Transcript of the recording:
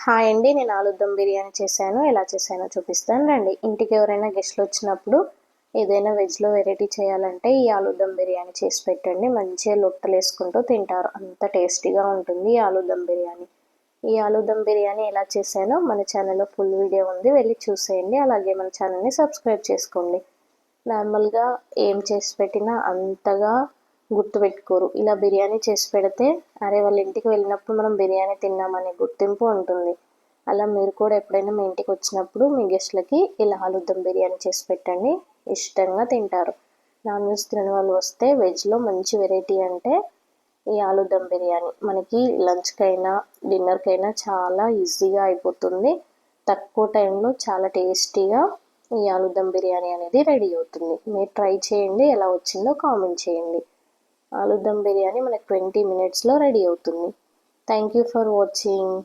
Hi అండి, నేను ఆలు దమ్ బిర్యానీ చేశాను. ఎలా చేశానో చూపిస్తాను రండి. ఇంటికి ఎవరైనా గెస్ట్లు వచ్చినప్పుడు ఏదైనా వెజ్లో వెరైటీ చేయాలంటే ఈ ఆలు దమ్ బిర్యానీ చేసి పెట్టండి. మంచిగా లొట్టలు వేసుకుంటూ తింటారు. అంత టేస్టీగా ఉంటుంది ఈ ఆలు దమ్ బిర్యానీ. ఈ ఆలు దమ్ బిర్యానీ ఎలా చేశానో మన ఛానల్లో ఫుల్ వీడియో ఉంది, వెళ్ళి చూసేయండి. అలాగే మన ఛానల్ని సబ్స్క్రైబ్ చేసుకోండి. నార్మల్గా ఏం చేసి పెట్టినా అంతగా గుర్తుపెట్టుకోరు. ఇలా బిర్యానీ చేసి పెడితే అరే వాళ్ళ ఇంటికి వెళ్ళినప్పుడు మనం బిర్యానీ తిన్నామనే గుర్తింపు ఉంటుంది. అలా మీరు కూడా ఎప్పుడైనా మీ ఇంటికి వచ్చినప్పుడు మీ గెస్ట్లకి ఇలా ఆలు దమ్ బిర్యానీ చేసి పెట్టండి, ఇష్టంగా తింటారు. నాన్ వెజ్ తినని వాళ్ళు వస్తే వెజ్లో మంచి వెరైటీ అంటే ఈ ఆలు దమ్ బిర్యానీ. మనకి లంచ్కైనా డిన్నర్కైనా చాలా ఈజీగా అయిపోతుంది. తక్కువ టైంలో చాలా టేస్టీగా ఈ ఆలు దమ్ బిర్యానీ అనేది రెడీ అవుతుంది. మీరు ట్రై చేయండి, ఎలా వచ్చిందో కామెంట్ చేయండి. ఆలు దమ్ బిర్యానీ మనకు 20 minutesలో రెడీ అవుతుంది. Thank you for watching.